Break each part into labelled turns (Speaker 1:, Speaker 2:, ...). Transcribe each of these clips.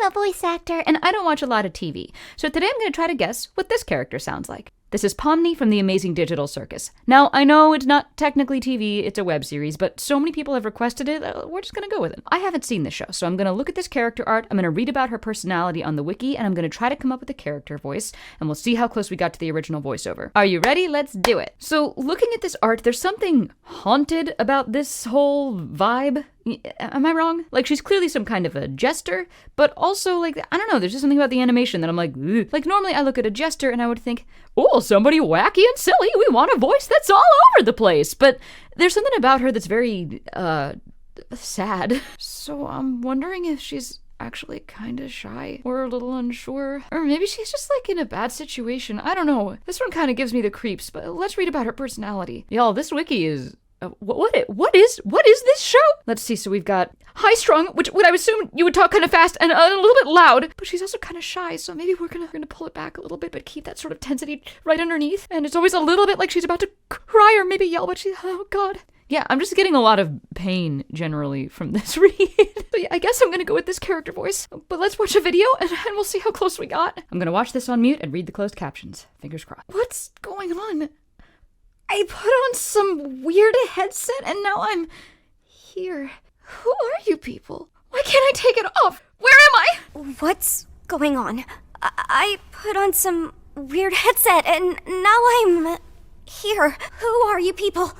Speaker 1: a voice actor, and I don't watch a lot of TV. So today I'm going to try to guess what this character sounds like. This is Pomni from the Amazing Digital Circus. Now, I know it's not technically TV, it's a web series, but so many people have requested it, we're just gonna go with it. I haven't seen this show, so I'm gonna look at this character art, I'm gonna read about her personality on the wiki, and I'm gonna try to come up with a character voice, and we'll see how close we got to the original voiceover. Are you ready? Let's do it. So, looking at this art, there's something haunted about this whole vibe. Am I wrong? Like, she's clearly some kind of a jester, but also, like, I don't know, there's just something about the animation that I'm like, ugh. Like, normally I look at a jester and I would think, oh, somebody wacky and silly, we want a voice that's all over the place. But there's something about her that's very, sad. So I'm wondering if she's actually kind of shy or a little unsure, or maybe she's just like in a bad situation. I don't know. This one kind of gives me the creeps, but let's read about her personality. Y'all, this wiki is... What is this show? Let's see, so we've got high strung, which would I assume you would talk kind of fast and a little bit loud, but she's also kind of shy, so maybe we're gonna pull it back a little bit, but keep that sort of tensity right underneath. And it's always a little bit like she's about to cry or maybe yell, but oh god. Yeah, I'm just getting a lot of pain generally from this read. So yeah, I guess I'm gonna go with this character voice, but let's watch a video and we'll see how close we got. I'm gonna watch this on mute and read the closed captions. Fingers crossed. What's going on? I put on some weird headset and now I'm here. Who are you people? Why can't I take it off? Where am I?
Speaker 2: What's going on? I put on some weird headset and now I'm here. Who are you people?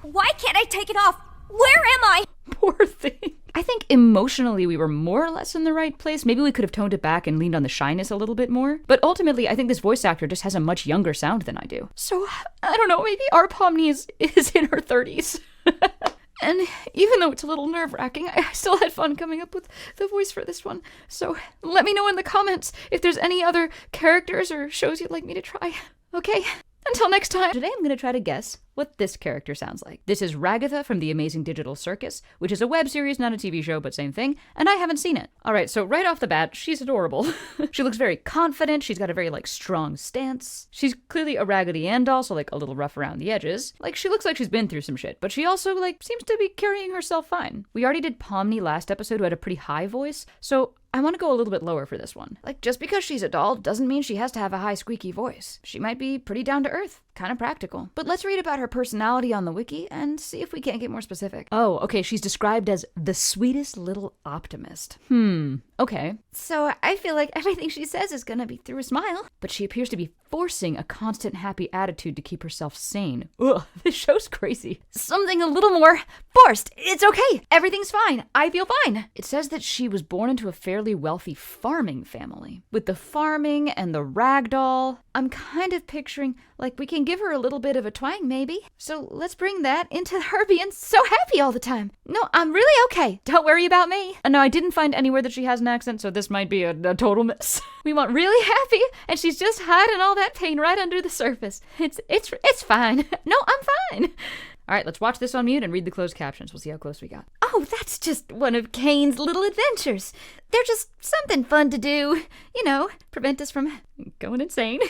Speaker 2: Why can't I take it off? Where am I?
Speaker 1: Poor thing. I think emotionally we were more or less in the right place. Maybe we could have toned it back and leaned on the shyness a little bit more. But ultimately, I think this voice actor just has a much younger sound than I do. So, I don't know, maybe our Pomni is in her 30s. And even though it's a little nerve-wracking, I still had fun coming up with the voice for this one. So, let me know in the comments if there's any other characters or shows you'd like me to try. Okay? Until next time. Today I'm going to try to guess what this character sounds like. This is Ragatha from the Amazing Digital Circus, which is a web series, not a TV show, but same thing, and I haven't seen it. Alright, so right off the bat, she's adorable. She looks very confident, she's got a very, strong stance. She's clearly a Raggedy Ann doll, so, a little rough around the edges. She looks like she's been through some shit, but she also, seems to be carrying herself fine. We already did Pomni last episode, who had a pretty high voice, so I want to go a little bit lower for this one. Just because she's a doll doesn't mean she has to have a high squeaky voice. She might be pretty down to earth, kind of practical. But let's read about her personality on the wiki and see if we can't get more specific. Oh, okay, she's described as the sweetest little optimist. Okay. So I feel like everything she says is gonna be through a smile, but she appears to be forcing a constant happy attitude to keep herself sane. Ugh, this show's crazy. Something a little more forced. It's okay. Everything's fine. I feel fine. It says that she was born into a fairly wealthy farming family. With the farming and the ragdoll, I'm kind of picturing, we can give her a little bit of a twang, maybe. So let's bring that into her being so happy all the time. No, I'm really okay. Don't worry about me. No, I didn't find anywhere that she has an accent, so this might be a total miss. We want really happy, and she's just hiding all that pain right under the surface. It's fine. No, I'm fine. All right, let's watch this on mute and read the closed captions. We'll see how close we got. Oh, that's just one of Kane's little adventures. They're just something fun to do. Prevent us from going insane.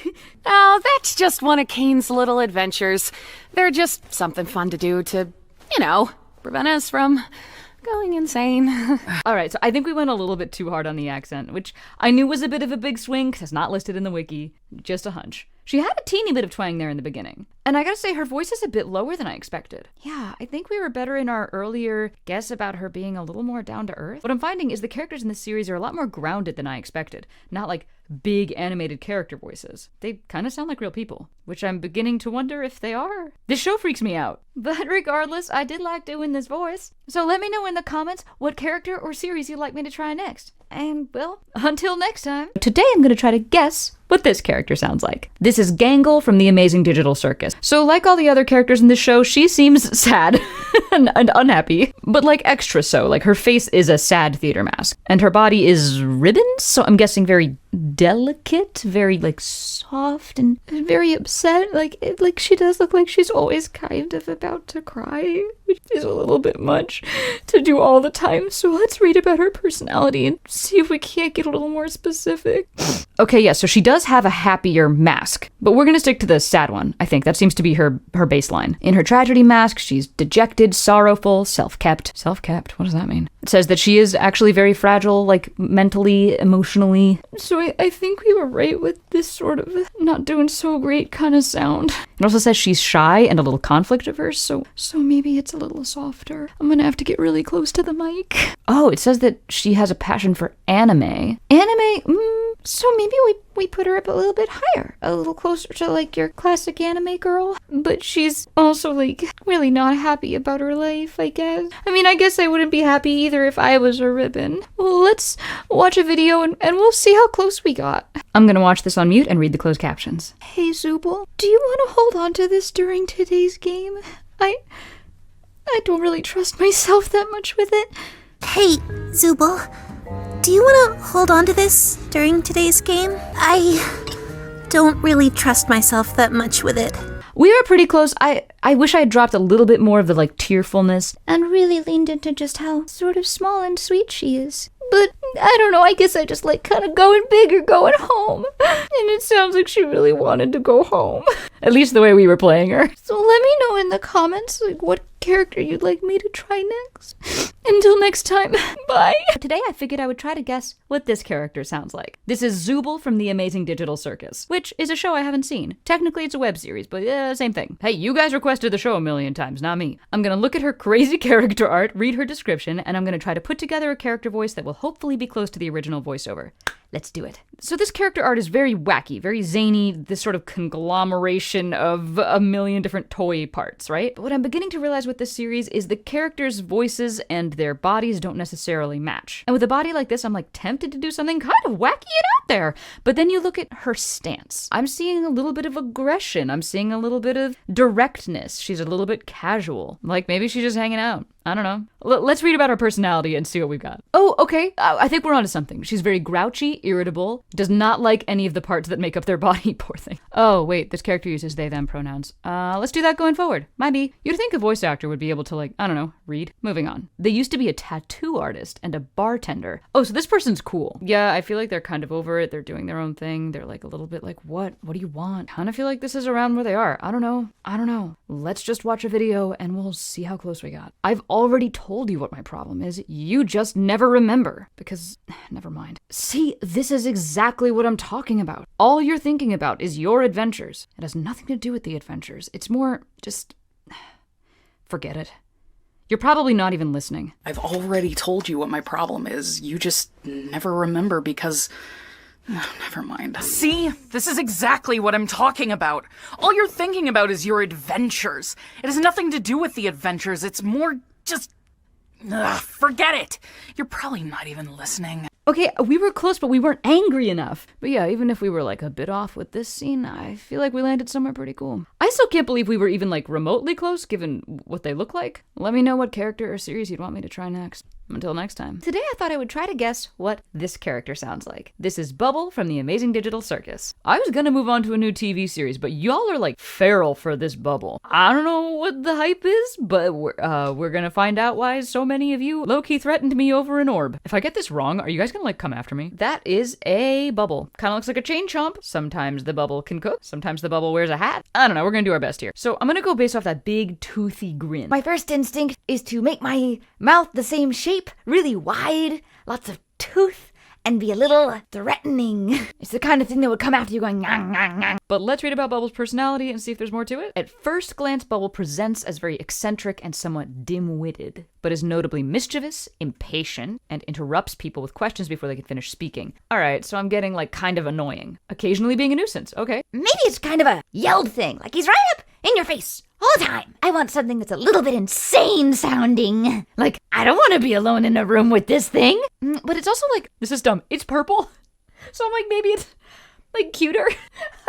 Speaker 3: Oh, that's just one of Kane's little adventures. They're just something fun to do to, prevent us from going insane.
Speaker 1: All right, so I think we went a little bit too hard on the accent, which I knew was a bit of a big swing because it's not listed in the wiki. Just a hunch. She had a teeny bit of twang there in the beginning. And I gotta say, her voice is a bit lower than I expected. Yeah, I think we were better in our earlier guess about her being a little more down to earth. What I'm finding is the characters in this series are a lot more grounded than I expected. Not like big animated character voices. They kind of sound like real people, which I'm beginning to wonder if they are. This show freaks me out. But regardless, I did like doing this voice. So let me know in the comments what character or series you'd like me to try next. And, well, until next time. Today I'm going to try to guess what this character sounds like. This is Gangle from the Amazing Digital Circus. So like all the other characters in this show, she seems sad and unhappy, but extra so. Her face is a sad theater mask, and her body is ribbons, so I'm guessing very delicate, very soft and very upset. She does look like she's always kind of about to cry, which is a little bit much to do all the time. So let's read about her personality and see if we can't get a little more specific. Okay, yeah, so she does have a happier mask, but we're gonna stick to the sad one, I think. That seems to be her baseline. In her tragedy mask, she's dejected neglected, sorrowful, self-kept. Self-kept? What does that mean? It says that she is actually very fragile, like mentally, emotionally. So I think we were right with this sort of not doing so great kind of sound. It also says she's shy and a little conflict averse, so maybe it's a little softer. I'm gonna have to get really close to the mic. Oh, it says that she has a passion for anime. So maybe we put her up a little bit higher, a little closer to like your classic anime girl. But she's also like really not happy about her life, I guess. I mean, I guess I wouldn't be happy either if I was a ribbon. Well, let's watch a video and we'll see how close we got. I'm gonna watch this on mute and read the closed captions. Hey Zubel, do you want to hold on to this during today's game? I don't really trust myself that much with it.
Speaker 4: Hey, Zooble, do you want to hold on to this during today's game? I don't really trust myself that much with it.
Speaker 1: We are pretty close. I wish I had dropped a little bit more of the like tearfulness and really leaned into just how sort of small and sweet she is. But I don't know, I guess I just like kind of going big or going home. And it sounds like she really wanted to go home. At least the way we were playing her. So let me know in the comments like what character you'd like me to try next. Until next time, bye. Today I figured I would try to guess what this character sounds like. This is Zooble from the Amazing Digital Circus, which is a show I haven't seen. Technically it's a web series, but same thing. Hey, you guys requested the show a million times, not me. I'm gonna look at her crazy character art, read her description, and I'm gonna try to put together a character voice that will hopefully be close to the original voiceover. Let's do it. So this character art is very wacky, very zany, this sort of conglomeration of a million different toy parts, right? But what I'm beginning to realize with this series is the characters' voices and their bodies don't necessarily match. And with a body like this, I'm like tempted to do something kind of wacky and out there. But then you look at her stance. I'm seeing a little bit of aggression. I'm seeing a little bit of directness. She's a little bit casual. Like maybe she's just hanging out. I don't know. Let's read about her personality and see what we've got. Oh, okay. I think we're onto something. She's very grouchy, irritable, does not like any of the parts that make up their body, poor thing. Oh, wait, this character uses they, them pronouns. Let's do that going forward. Might be. You'd think a voice actor would be able to, like, I don't know, read. Moving on. They used to be a tattoo artist and a bartender. Oh, so this person's cool. Yeah, I feel like they're kind of over it. They're doing their own thing. They're like a little bit like, what? What do you want? Kind of feel like this is around where they are. I don't know. Let's just watch a video and we'll see how close we got. I've already told you what my problem is. You just never remember. Because, never mind. See, this is exactly what I'm talking about. All you're thinking about is your adventures. It has nothing to do with the adventures. It's more just... forget it. You're probably not even listening.
Speaker 5: I've already told you what my problem is. You just never remember because... never mind. See? This is exactly what I'm talking about. All you're thinking about is your adventures. It has nothing to do with the adventures. It's more just... forget it. You're probably not even listening.
Speaker 1: Okay, we were close, but we weren't angry enough. But yeah, even if we were like a bit off with this scene, I feel like we landed somewhere pretty cool. I still can't believe we were even like remotely close, given what they look like. Let me know what character or series you'd want me to try next. Until next time. Today I thought I would try to guess what this character sounds like. This is Bubble from the Amazing Digital Circus. I was gonna move on to a new TV series, but y'all are like feral for this Bubble. I don't know what the hype is, but we're gonna find out why so many of you low-key threatened me over an orb. If I get this wrong, are you guys gonna like come after me? That is a Bubble. Kinda looks like a chain chomp. Sometimes the Bubble can cook. Sometimes the Bubble wears a hat. I don't know, we're gonna do our best here. So I'm gonna go based off that big toothy grin.
Speaker 6: My first instinct is to make my mouth the same shape, really wide, lots of tooth, and be a little threatening. It's the kind of thing that would come after you going ngang, ngang, ngang.
Speaker 1: But let's read about Bubble's personality and see if there's more to it. At first glance, Bubble presents as very eccentric and somewhat dim-witted, but is notably mischievous, impatient, and interrupts people with questions before they can finish speaking. Alright, so I'm getting like kind of annoying. Occasionally being a nuisance, okay.
Speaker 6: Maybe it's kind of a yelled thing, like he's right up in your face all the time. I want something that's a little bit insane sounding. Like, I don't want to be alone in a room with this thing.
Speaker 1: But it's also like, this is dumb, it's purple. So I'm like, maybe it's like cuter.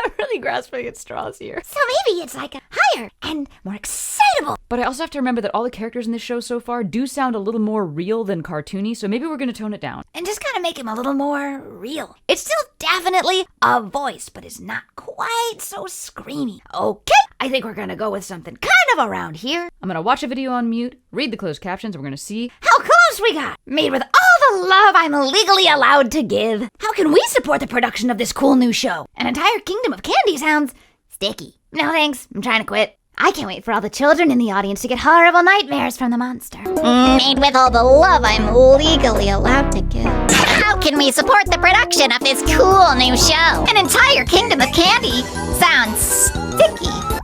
Speaker 1: I'm really grasping at straws here.
Speaker 6: So maybe it's like higher and more excitable.
Speaker 1: But I also have to remember that all the characters in this show so far do sound a little more real than cartoony, so maybe we're gonna tone it down.
Speaker 6: And just kind of make him a little more real. It's still definitely a voice, but it's not quite so screamy. Okay, I think we're gonna go with something kind of around here.
Speaker 1: I'm gonna watch a video on mute, read the closed captions, and we're gonna see
Speaker 6: how close we got. Made with all the love I'm legally allowed to give. How can we support the production of this cool new show? An entire kingdom of candy sounds sticky. No thanks, I'm trying to quit. I can't wait for all the children in the audience to get horrible nightmares from the monster. Made with all the love I'm legally allowed to give. How can we support the production of this cool new show? An entire kingdom of candy sounds sticky.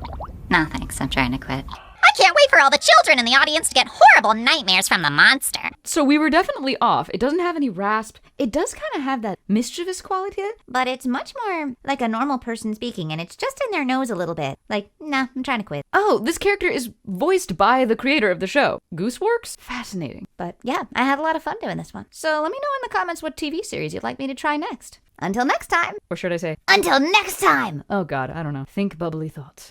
Speaker 6: No thanks, I'm trying to quit. I can't wait for all the children in the audience to get horrible nightmares from the monster.
Speaker 1: So we were definitely off. It doesn't have any rasp. It does kind of have that mischievous quality to it.
Speaker 6: But it's much more like a normal person speaking, and it's just in their nose a little bit. Like, nah, I'm trying to quit.
Speaker 1: Oh, this character is voiced by the creator of the show. Gooseworks? Fascinating.
Speaker 6: But yeah, I had a lot of fun doing this one. So let me know in the comments what TV series you'd like me to try next. Until next time.
Speaker 1: Or should I say,
Speaker 6: Until next time!
Speaker 1: oh god, I don't know. Think bubbly thoughts.